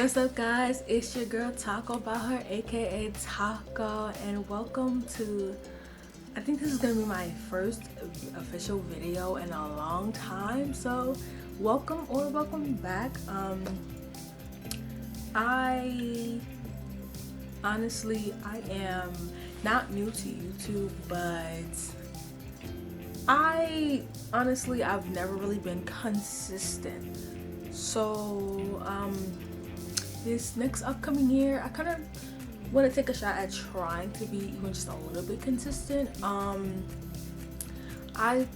What's up, guys? It's your girl Taco about her, aka Taco, and welcome to, I think this is gonna be my first official video in a long time, so welcome or welcome back. I honestly am not new to YouTube, but I've never really been consistent. So this next upcoming year, I kind of want to take a shot at trying to be even just a little bit consistent. I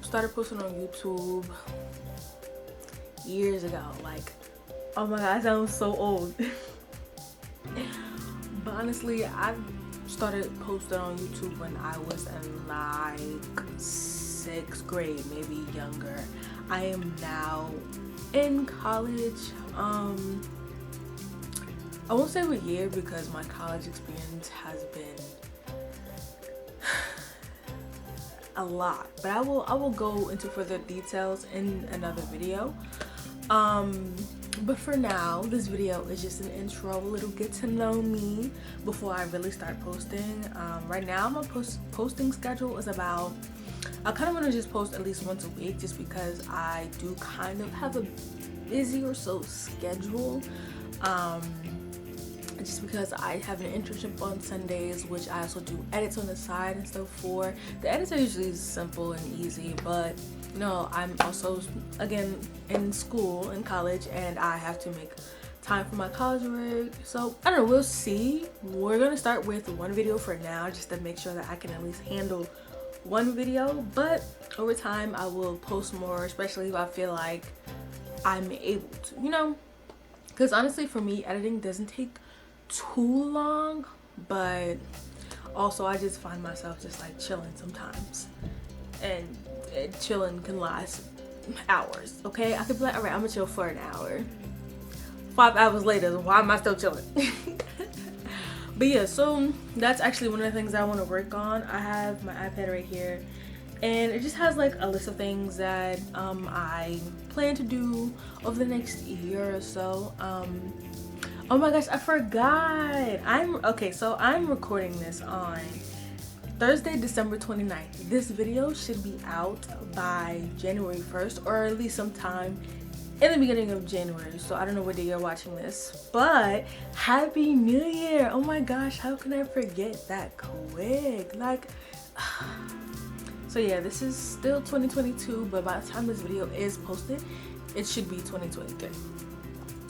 started posting on YouTube years ago. Like, oh my god, I sound so old. But honestly, I started posting on YouTube when I was in like 6th grade, maybe younger. I am now in college. I won't say what year because my college experience has been a lot, but I will go into further details in another video. But for now, this video is just an intro, a little get to know me before I really start posting. Right now my posting schedule is about, I kind of want to just post at least once a week, just because I do kind of have a busy or so schedule. Just because I have an internship on Sundays, which I also do edits on the side and stuff for. The edits are usually simple and easy, but you know, I'm also, again, in school, in college, and I have to make time for my college work. So I don't know, we'll see. We're gonna start with one video for now, just to make sure that I can at least handle one video, but over time I will post more, especially if I feel like I'm able to, you know, because honestly for me, editing doesn't take too long, but also I just find myself just like chilling sometimes, and chilling can last hours. Okay, I could be like, all right, I'm gonna chill for an hour. 5 hours later, why am I still chilling? But yeah, so that's actually one of the things I want to work on. I have my iPad right here, and it just has like a list of things that I plan to do over the next year or so. Oh my gosh, I forgot. So I'm recording this on Thursday, December 29th. This video should be out by January 1st, or at least sometime in the beginning of January. So I don't know what day you're watching this, but Happy New Year. Oh my gosh, how can I forget that quick? Like, so yeah, this is still 2022, but by the time this video is posted, it should be 2023.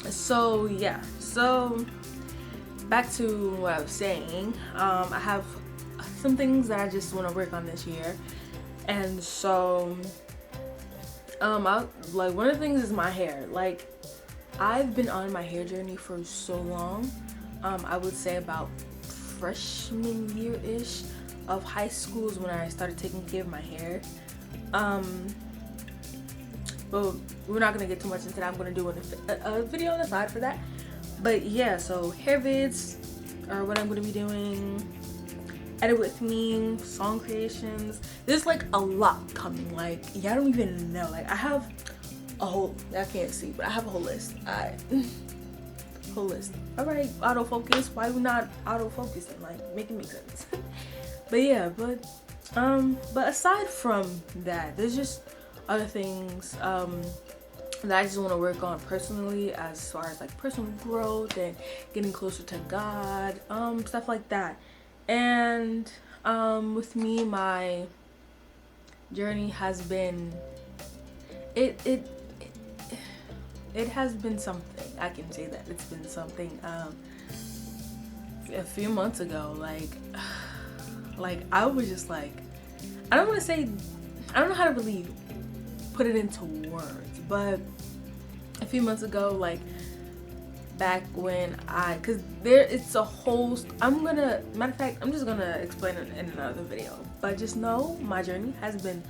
So yeah, so back to what I was saying. I have some things that I just want to work on this year, and so like one of the things is my hair. Like, I've been on my hair journey for so long. I would say about freshman year-ish of high school is when I started taking care of my hair. But we're not gonna get too much into that. I'm gonna do a video on the side for that. But yeah, so hair vids are what I'm gonna be doing. Edit with me, song creations. There's like a lot coming. Like, y'all don't even know. Like, I have a whole, I can't see, but I have a whole list. Whole list. All right, autofocus. Why we not autofocusing? Like, make it make sense. But yeah, but aside from that, there's just other things that I just want to work on personally, as far as like personal growth and getting closer to God, stuff like that. And with me, my journey has been it has been something. I can say that it's been something. A few months ago, like I was just like, I don't know how to really put it into words, but a few months ago, like back when it's a whole, matter of fact, I'm just gonna explain it in another video, but just know my journey has been,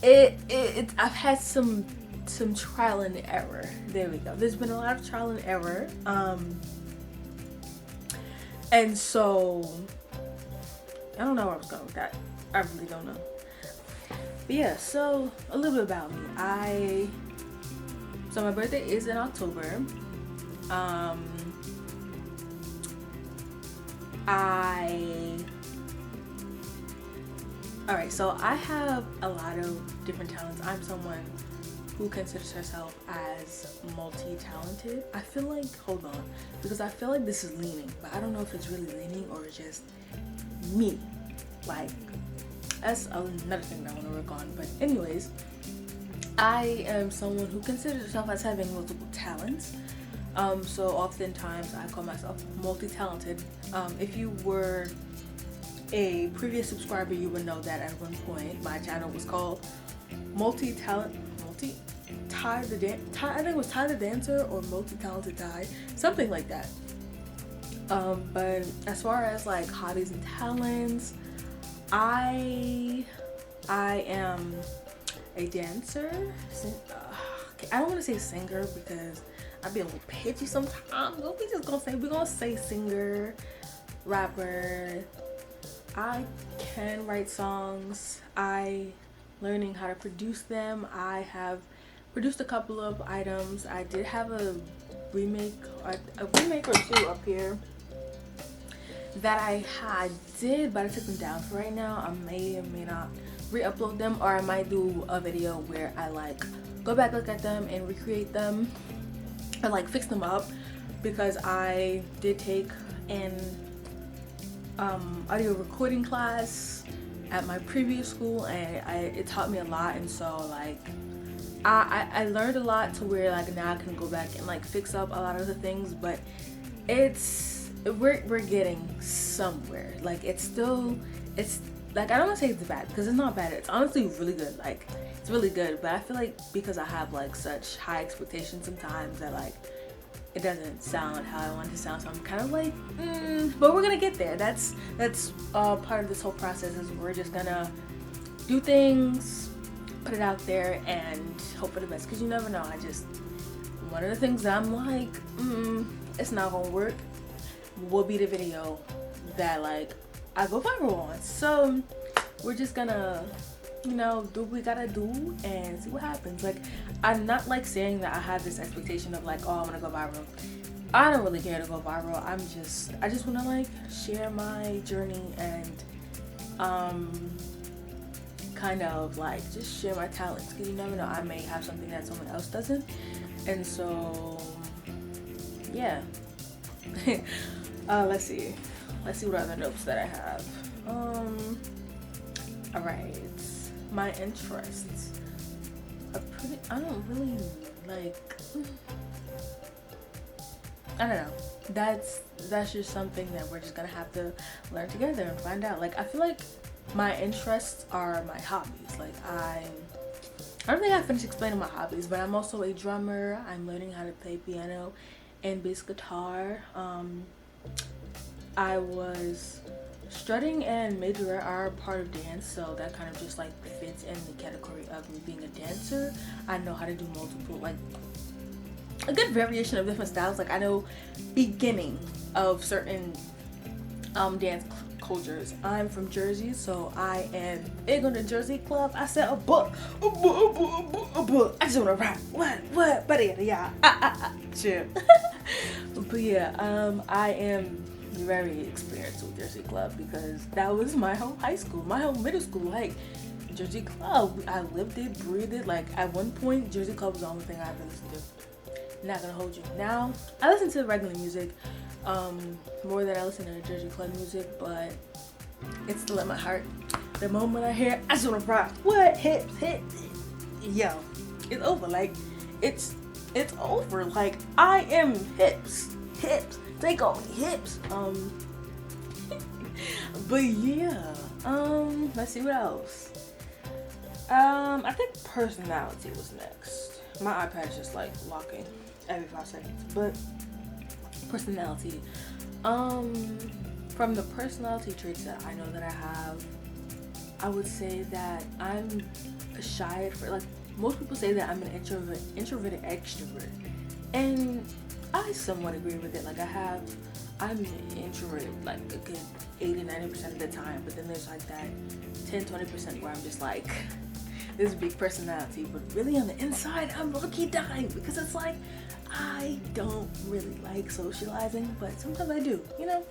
I've had some trial and error. There we go. There's been a lot of trial and error, and so I don't know where I was going with that. I really don't know. But yeah, so a little bit about me. So my birthday is in October. Alright, so I have a lot of different talents. I'm someone who considers herself as multi-talented. I feel like, hold on, because I feel like this is leaning, but I don't know if it's really leaning or just me. Like, that's another thing that I want to work on. But anyways, I am someone who considers herself as having multiple talents. So oftentimes I call myself multi-talented. If you were a previous subscriber, you would know that at one point my channel was called Ty the I think it was Ty the Dancer or Multi-Talented Ty, something like that. But as far as like hobbies and talents, I am a dancer. I don't want to say singer because I'd be a little pitchy sometimes. We're gonna say singer, rapper. I can write songs. Learning how to produce them. I have produced a couple of items. I did have a remake or two up here that I did, but I took them down for right now. I may or may not re-upload them, or I might do a video where I like go back, look at them and recreate them and like fix them up, because I did take an audio recording class at my previous school, and it taught me a lot. And so like I learned a lot to where like now I can go back and like fix up a lot of the things, but we're getting somewhere. Like it's like, I don't want to say it's bad because it's not bad. It's honestly really good. Like it's really good, but I feel like because I have like such high expectations sometimes that like it doesn't sound how I want it to sound. So I'm kind of like, but we're gonna get there. That's part of this whole process, is we're just gonna do things, put it out there, and hope for the best. Because you never know. One of the things that I'm like, it's not gonna work, will be the video that like I go viral on. So we're just gonna, do what we gotta do and see what happens. Like, I'm not like saying that I have this expectation of like, oh, I'm gonna go viral. I don't really care to go viral. I just want to like share my journey and kind of like just share my talents, because you never know, I may have something that someone else doesn't. And so yeah. Let's see what other notes that I have. All right, my interests are I don't really like, I don't know, that's just something that we're just gonna have to learn together and find out. Like, I feel like my interests are my hobbies. Like, I don't think I finished explaining my hobbies, but I'm also a drummer. I'm learning how to play piano and bass guitar. I was strutting and majorette are part of dance, so that kind of just like fits in the category of me being a dancer. I know how to do multiple, like a good variation of different styles. Like, I know beginning of certain dance cultures. I'm from Jersey, so I am big on the Jersey club. I said a book. I just wanna rap. What? But yeah, chill. But yeah, I am very experienced with Jersey Club, because that was my whole high school, my whole middle school. Like, Jersey Club, I lived it, breathed it. Like, at one point, Jersey Club was the only thing I ever listened to. Not gonna hold you. Now I listen to regular music more than I listen to Jersey Club music, but it's still in my heart. The moment I hear, I just wanna rock. What? Hips, yo, it's over. Like, it's over. Like, I am hips. Take on me, hips. But yeah, let's see what else. I think personality was next. My iPad's just like locking every 5 seconds. But personality, from the personality traits that I know that I have, I would say that I'm shy. For like, most people say that I'm an introverted extrovert, and I somewhat agree with it. Like, I'm introverted like a good 80-90% of the time, but then there's like that 10-20% where I'm just like, this big personality, but really on the inside, I'm low-key dying because it's like, I don't really like socializing, but sometimes I do, you know?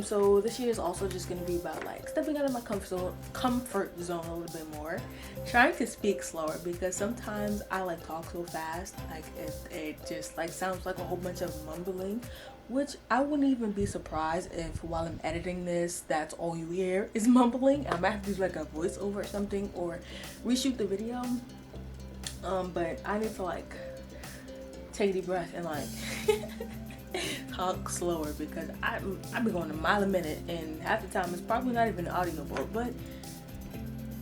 So this year is also just gonna be about like stepping out of my comfort zone a little bit more, trying to speak slower because sometimes I like talk so fast, like it just like sounds like a whole bunch of mumbling, which I wouldn't even be surprised if while I'm editing this, that's all you hear is mumbling. I might have to do like a voiceover or something or reshoot the video. But I need to like take a deep breath and like talk slower because I've been going a mile a minute and half the time it's probably not even audible. But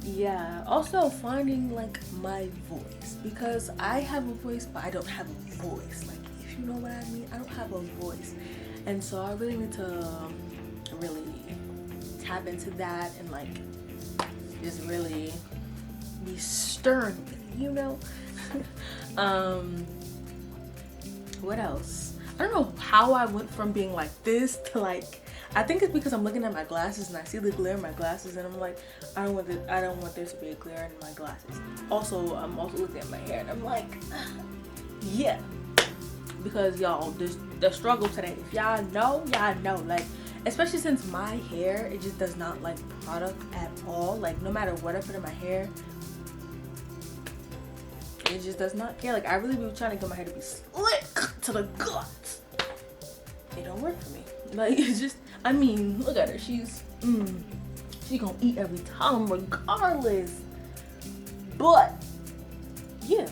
yeah, also finding like my voice because I have a voice but I don't have a voice. Like, if you know what I mean, I don't have a voice, and so I really need to really tap into that and like just really be stern, you know. What else? I don't know how I went from being like this to like, I think it's because I'm looking at my glasses and I see the glare in my glasses and I'm like, I don't want there to be a glare in my glasses. Also, I'm also looking at my hair and I'm like, yeah, because y'all, the struggle today, if y'all know, like, especially since my hair, it just does not like product at all. Like, no matter what I put in my hair, it just does not care. Like, I really be trying to get my hair to be slick to the guts. It don't work for me. Like, it's just, I mean, look at her. She's gonna eat every time regardless. But yeah.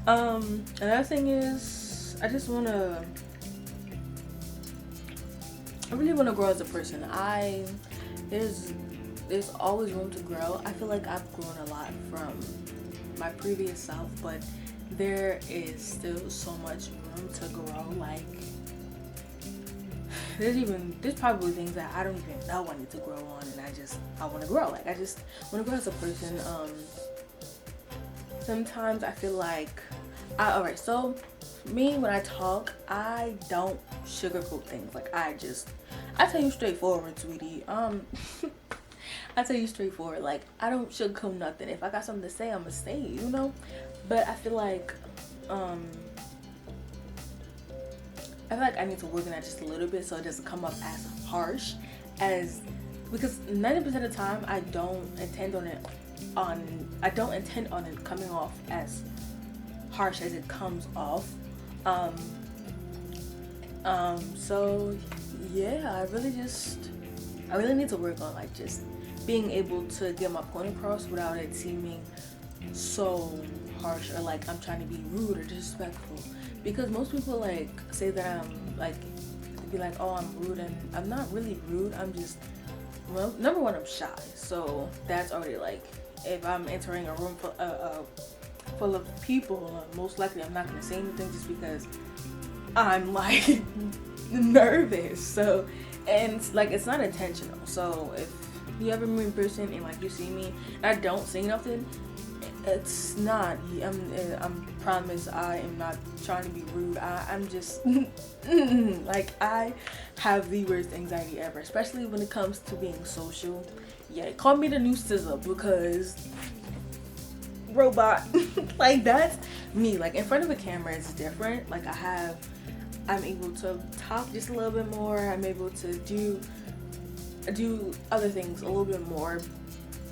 Another thing is, I really wanna grow as a person. There's always room to grow. I feel like I've grown a lot from my previous self, but there is still so much room to grow. Like, there's probably things that I don't even know I need to grow on, and I want to grow. Like, I just want to grow as a person. Sometimes I feel like, alright, so me, when I talk, I don't sugarcoat things. Like, I tell you straightforward, sweetie. I tell you straightforward, like, I don't sugarcoat nothing. If I got something to say, I'm gonna say it, you know? But I feel like I need to work on that just a little bit so it doesn't come up as harsh as, because 90% of the time I don't intend on it coming off as harsh as it comes off. So yeah, I really need to work on like just being able to get my point across without it seeming so harsh or like I'm trying to be rude or disrespectful, because most people like say that I'm like, be like, oh, I'm rude, and I'm not really rude. I'm just, well, number one, I'm shy, so that's already like, if I'm entering a room full of people, most likely I'm not gonna say anything just because I'm like nervous. So, and like, it's not intentional. So if you ever meet in person and like you see me and I don't say nothing, it's not, I'm promise I am not trying to be rude. I'm just like, I have the worst anxiety ever, especially when it comes to being social. Yeah, call me the new SZA because robot. Like, that's me. Like, in front of a camera it's different. Like, I'm able to talk just a little bit more. I'm able to do other things a little bit more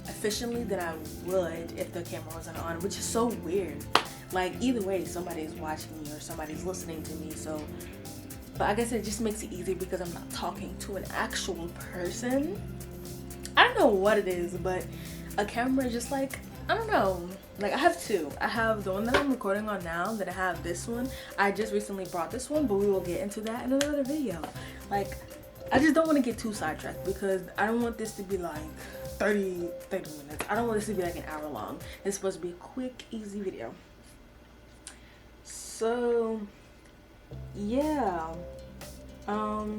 efficiently than I would if the camera wasn't on, which is so weird. Like, either way, somebody's watching me or somebody's listening to me. So, but I guess it just makes it easier because I'm not talking to an actual person. I don't know what it is, but a camera is just like, I don't know. Like, I have two. I have the one that I'm recording on now, then I have this one. I just recently brought this one, but we will get into that in another video. Like, I just don't want to get too sidetracked because I don't want this to be like 30 minutes. I don't want this to be like an hour long. It's supposed to be a quick, easy video. So, yeah. So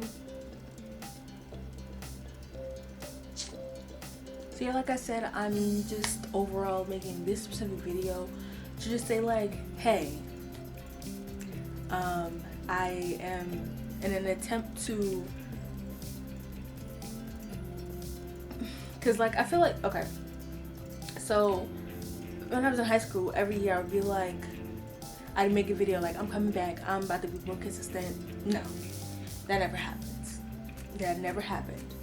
yeah, like I said, I'm just overall making this specific video to just say like, hey, I am in an attempt to Because like I feel like, okay, so when I was in high school, every year I would be like, I'd make a video like, I'm coming back, I'm about to be more consistent. No, that never happens. That never happened.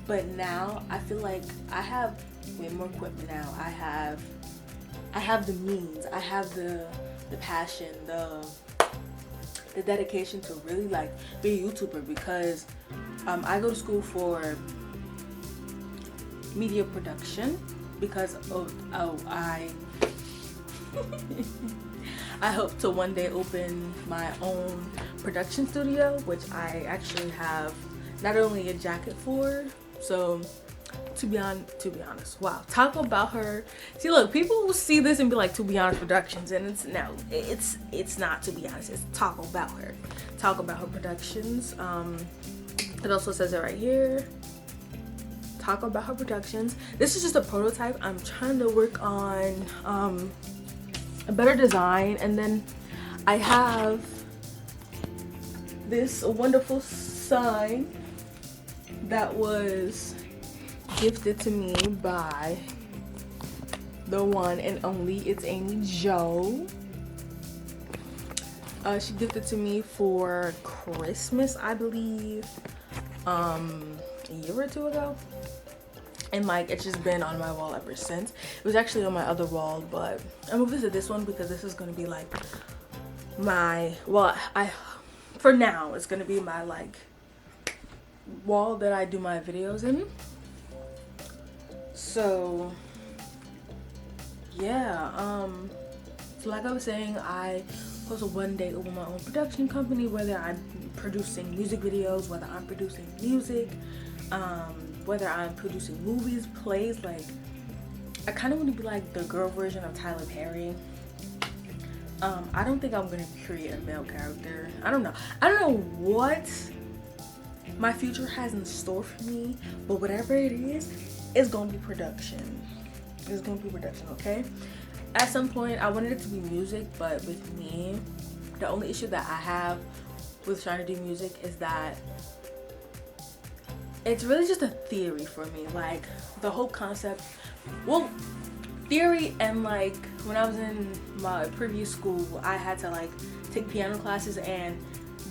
But now I feel like I have way more equipment now. I have the means, I have the passion, the dedication to really like be a YouTuber, because I go to school for media production because of I hope to one day open my own production studio, which I actually have not only a jacket for. So to be honest, wow, talk about her. See, look, people will see this and be like, To Be Honest Productions, and it's not To Be Honest, it's Talk About Her Productions. It also says it right here, Talk About Her Productions. This is just a prototype. I'm trying to work on a better design, and then I have this wonderful sign that was gifted to me by the one and only, it's Amy Jo. She gifted to me for Christmas, I believe, a year or two ago, and like it's just been on my wall ever since. It was actually on my other wall, but I'm gonna visit this one because this is gonna be like my, well, for now it's gonna be my like wall that I do my videos in. So yeah, so like I was saying, I supposed to one day open my own production company, whether I'm producing music videos, whether I'm producing music, whether I'm producing movies, plays. Like I kind of want to be like the girl version of Tyler Perry. I don't think I'm gonna create a male character. I don't know what my future has in store for me, but whatever it is, it's gonna be production. It's gonna be production, okay? At some point I wanted it to be music, but with me, the only issue that I have with trying to do music is that it's really just a theory for me. Like the whole concept, well, theory, and like when I was in my previous school, I had to like take piano classes, and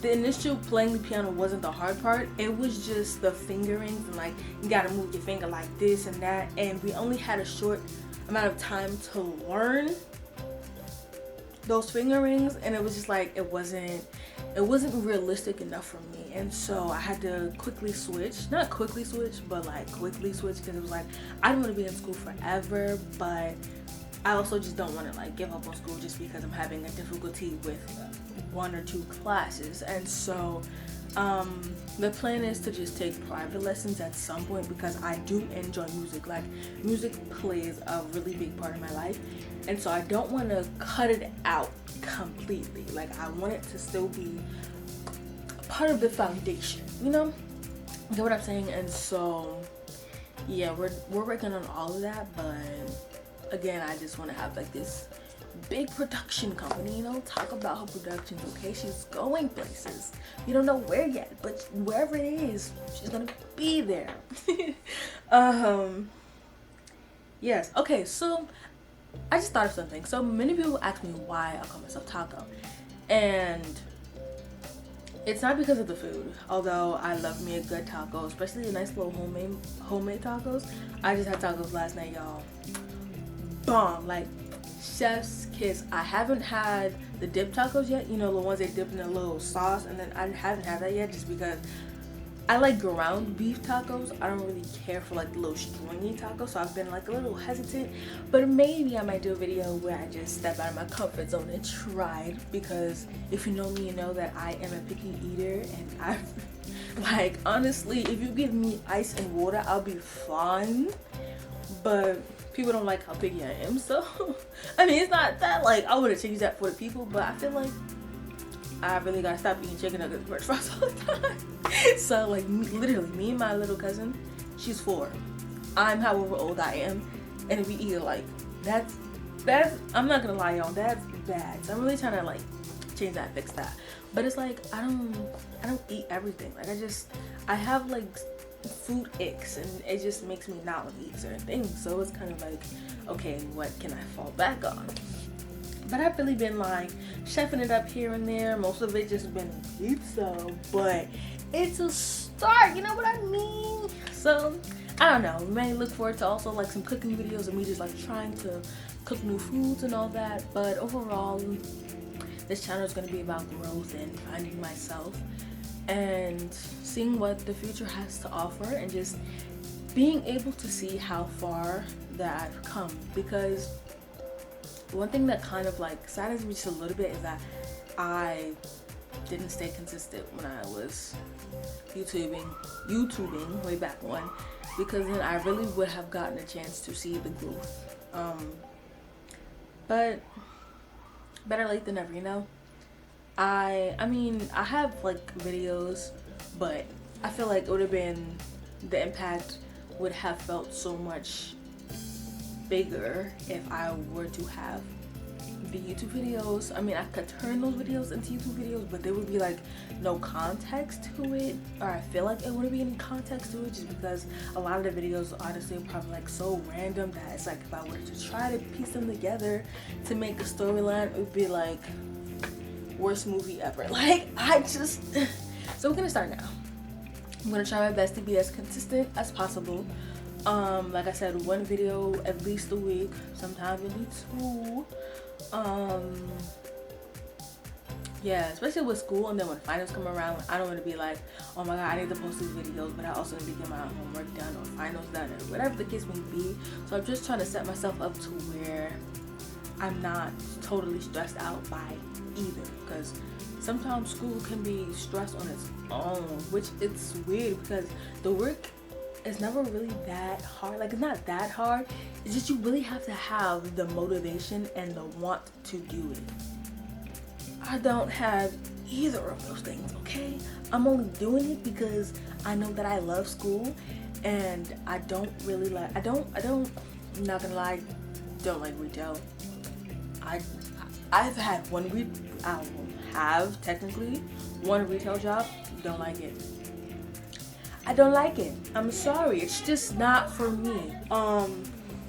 the initial playing the piano wasn't the hard part. It was just the fingerings, and like you gotta move your finger like this and that, and we only had a short amount of time to learn those fingerings, and it was just like it wasn't realistic enough for me. And so I had to quickly switch, not quickly switch, but like quickly switch, because it was like I don't want to be in school forever, but I also just don't want to like give up on school just because I'm having a difficulty with one or two classes. And so the plan is to just take private lessons at some point, because I do enjoy music. Like music plays a really big part of my life, and so I don't want to cut it out completely. Like I want it to still be a part of the foundation, you know? You know what I'm saying? And so yeah, we're working on all of that, but again, I just want to have like this big production company, you know, Talk About Her Productions, okay? She's going places. You don't know where yet, but wherever it is, she's gonna be there. Yes, okay, so I just thought of something. So many people ask me why I call myself Taco, and it's not because of the food, although I love me a good taco, especially a nice little homemade tacos. I just had tacos last night, y'all. Bomb, like chef's kiss. I haven't had the dip tacos yet, you know, the ones they dip in a little sauce, and then I haven't had that yet just because I like ground beef tacos. I don't really care for like the little stringy tacos, so I've been like a little hesitant, but maybe I might do a video where I just step out of my comfort zone and try it, because if you know me, you know that I am a picky eater, and I like, honestly, if you give me ice and water, I'll be fine, but people don't like how picky I am. So I mean, it's not that like I would have changed that for the people, but I feel like I really gotta stop eating chicken nuggets and french fries all the time. So like literally me and my little cousin, she's 4, I'm however old I am, and we eat like that's I'm not gonna lie, y'all, that's bad. So I'm really trying to like change that, fix that. But it's like I don't eat everything. Like I have like food icks, and it just makes me not want to eat certain things. So it's kind of like, okay, what can I fall back on? But I've really been like chefing it up here and there. Most of it just been pizza, but it's a start, you know what I mean? So I don't know, we may look forward to also like some cooking videos of me just like trying to cook new foods and all that. But overall, this channel is going to be about growth and finding myself and seeing what the future has to offer, and just being able to see how far that I've come. Because one thing that kind of like saddens me just a little bit is that I didn't stay consistent when I was YouTubing way back when, because then I really would have gotten a chance to see the growth. But better late than never, you know? I mean, I have like videos, but I feel like it would have been, the impact would have felt so much bigger if I were to have the YouTube videos. I mean, I could turn those videos into YouTube videos, but there would be like no context to it, or I feel like it wouldn't be any context to it, just because a lot of the videos honestly are probably like so random that it's like if I were to try to piece them together to make a storyline, it would be like worst movie ever. Like, I just so we're gonna start now. I'm gonna try my best to be as consistent as possible. Like I said, one video at least a week, sometimes maybe two. Yeah, especially with school, and then when finals come around, I don't want to be like, oh my god, I need to post these videos, but I also need to get my homework done or finals done, or whatever the case may be. So I'm just trying to set myself up to where I'm not totally stressed out by either, because sometimes school can be stress on its own, which it's weird because the work is never really that hard. Like, it's not that hard, it's just you really have to have the motivation and the want to do it. I don't have either of those things, okay? I'm only doing it because I know that I love school, and I don't really like, I'm not gonna lie, don't like retail. I've had I have technically one retail job, don't like it. I don't like it. I'm sorry, it's just not for me.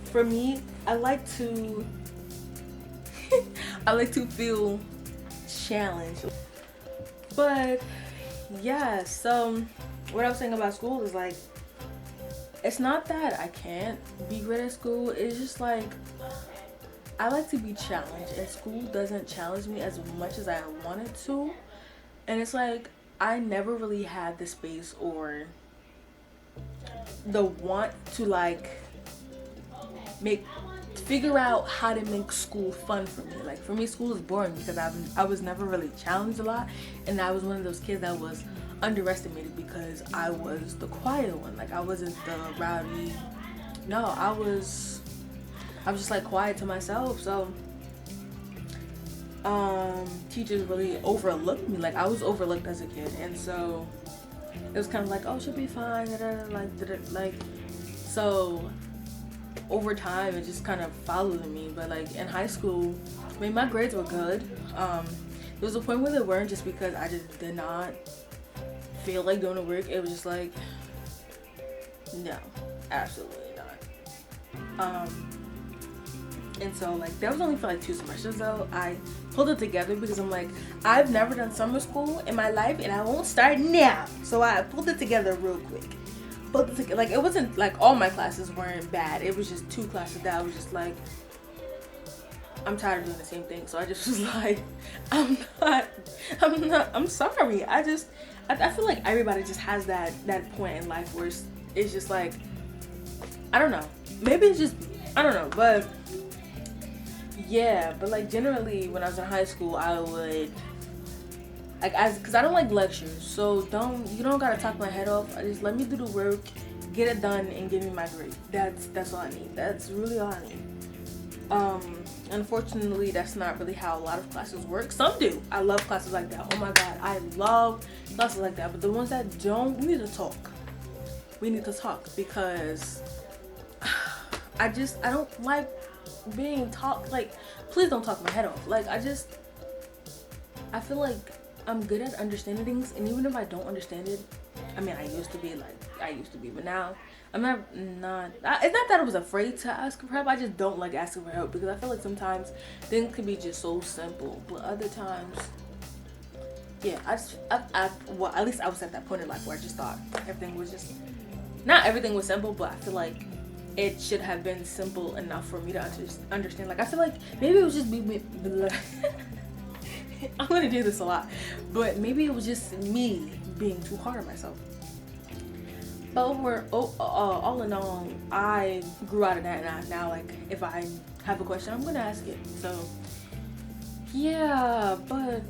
For me, I like to I like to feel challenged. But yeah, so what I was saying about school is like, it's not that I can't be great at school, it's just like I like to be challenged, and school doesn't challenge me as much as I want it to. And it's like, I never really had the space or the want to like figure out how to make school fun for me. Like, for me, school is boring because I was never really challenged a lot, and I was one of those kids that was underestimated because I was the quiet one. Like, I wasn't the rowdy. No, I was just like quiet to myself. So teachers really overlooked me. Like, I was overlooked as a kid, and so it was kind of like, oh, she'll be fine, like so over time it just kind of followed me. But like in high school, I mean, my grades were good. There was a point where they weren't, just because I just did not feel like doing the work. It was just like, no, absolutely not. And so like that was only for like 2 semesters though. I pulled it together because I'm like, I've never done summer school in my life, and I won't start now. So I pulled it together real quick. Like, it wasn't like all my classes weren't bad. It was just 2 classes that I was just like, I'm tired of doing the same thing. So I just was like, I'm sorry. I feel like everybody just has that point in life where it's just like, I don't know. Maybe it's just, I don't know, but yeah. But like generally when I was in high school, I would like, because I don't like lectures, so you don't gotta talk my head off. Just let me do the work, get it done, and give me my grade. That's all I need. That's really all I need. Unfortunately, that's not really how a lot of classes work. Some do. I love classes like that. Oh my god, I love classes like that. But the ones that don't, we need to talk. We need to talk, because I don't like being talked. Like, please don't talk my head off. Like, I feel like I'm good at understanding things, and even if I don't understand it, I mean, I used to be, but now I'm not. It's not that I was afraid to ask for help. I just don't like asking for help because I feel like sometimes things can be just so simple, but other times, yeah, well, at least I was at that point in life where I just thought everything was just, not everything was simple, but I feel like it should have been simple enough for me to understand. Like, I feel like maybe it was just me. I'm gonna do this a lot, but maybe it was just me being too hard on myself. But all in all, I grew out of that, and now, like, if I have a question, I'm gonna ask it. So yeah, but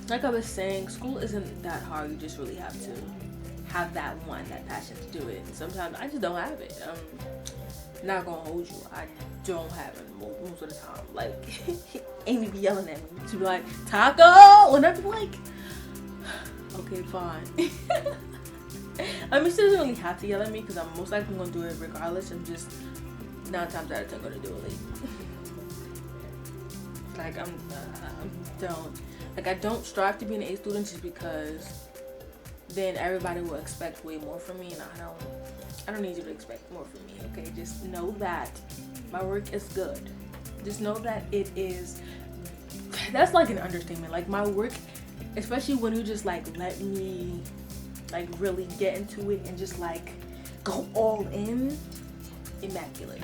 like I was saying, school isn't that hard. You just really have to have that passion to do it. And sometimes I just don't have it. Not gonna hold you, I don't have it most of the time. Like, Amy be yelling at me to be like, taco, and I'd be like, okay, fine. I mean, she doesn't really have to yell at me because I'm most likely gonna do it regardless. I'm just 9 times out of 10 gonna do it late. Like, I don't strive to be an A student just because then everybody will expect way more from me, and I don't need you to expect more from me. Okay, just know that my work is good. Just know that it is. That's like an understatement. Like, my work, especially when you just like let me like really get into it and just like go all in, immaculate.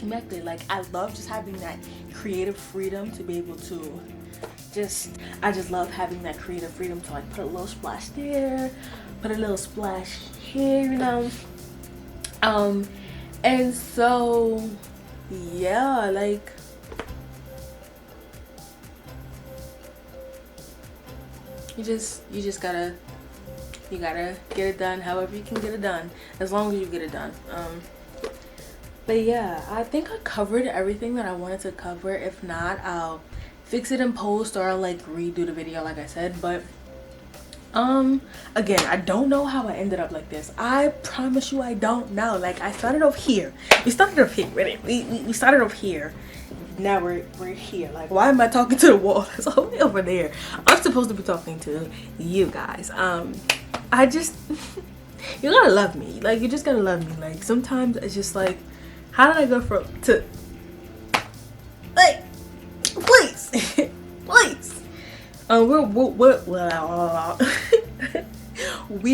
Like, I love just having that creative freedom to be able to I just love having that creative freedom to like put a little splash there, put a little splash here, you know. And so yeah, like, you just gotta get it done however you can get it done, as long as you get it done. But yeah, I think I covered everything that I wanted to cover. If not, I'll fix it in post, or I'll like redo the video like I said. But again, I don't know how I ended up like this. I promise you I don't know. Like, I started off here. We started off here. We started off here. Now we're here. Like, why am I talking to the wall? It's all the way over there. I'm supposed to be talking to you guys. I just you gotta love me. Like, you just gotta love me. Like, sometimes it's just like, how did I go from to, like, please please. We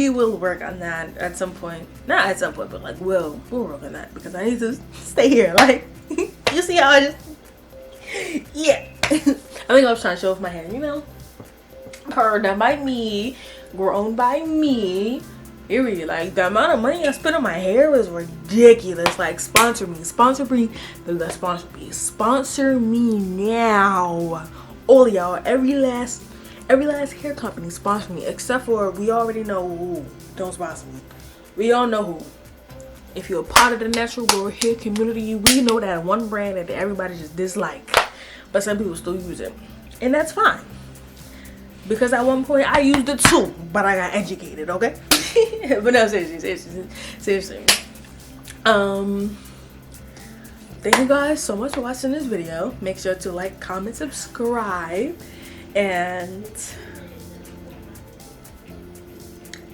will work on that at some point. Not at some point, but like we'll work on that because I need to stay here. Like, you see how I just, yeah. I think I was trying to show off my hair, you know. Done by me, grown by me. Period. Like, the amount of money I spent on my hair was ridiculous. Like, sponsor me now. All of y'all, every last hair company sponsor me, except for, we already know who don't sponsor me. We all know who. If you're a part of the natural girl hair community, we know that one brand that everybody just dislike, but some people still use it, and that's fine. Because at one point I used it too, but I got educated, okay? But no, seriously. Thank you guys so much for watching this video. Make sure to like, comment, subscribe, and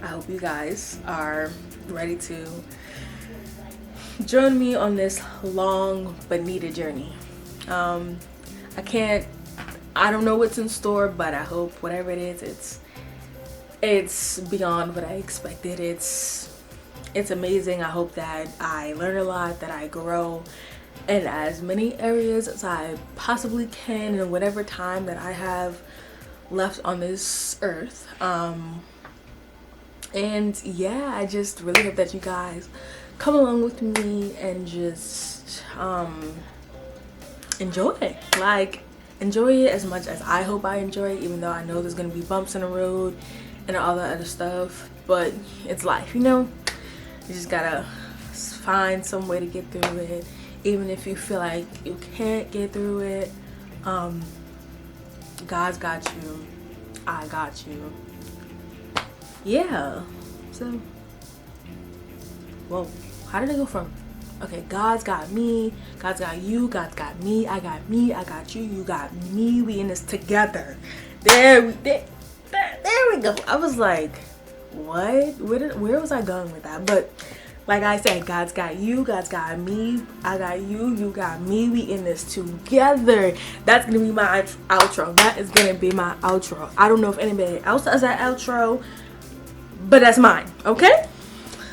I hope you guys are ready to join me on this long but needed journey. I don't know what's in store, but I hope whatever it is, it's beyond what I expected. It's amazing. I hope that I learn a lot, that I grow in as many areas as I possibly can in whatever time that I have left on this earth. And yeah, I just really hope that you guys come along with me and just enjoy it as much as I hope I enjoy it, even though I know there's gonna be bumps in the road and all that other stuff. But it's life, you know. You just gotta find some way to get through it, even if you feel like you can't get through it. God's got you. I got you. Yeah. So, whoa, how did I go from, okay, God's got me, God's got you, God's got me, I got you, you got me, we in this together. There we go. I was like, what? Where was I going with that? But like I said, God's got you, God's got me, I got you, you got me. We in this together. That's gonna be my outro. That is gonna be my outro. I don't know if anybody else has that outro, but that's mine. Okay?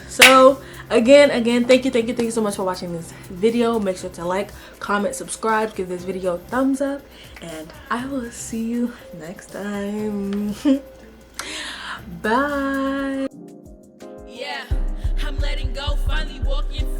So again, thank you so much for watching this video. Make sure to like, comment, subscribe, give this video a thumbs up, and I will see you next time. Bye. Yeah, I'm letting go, finally walking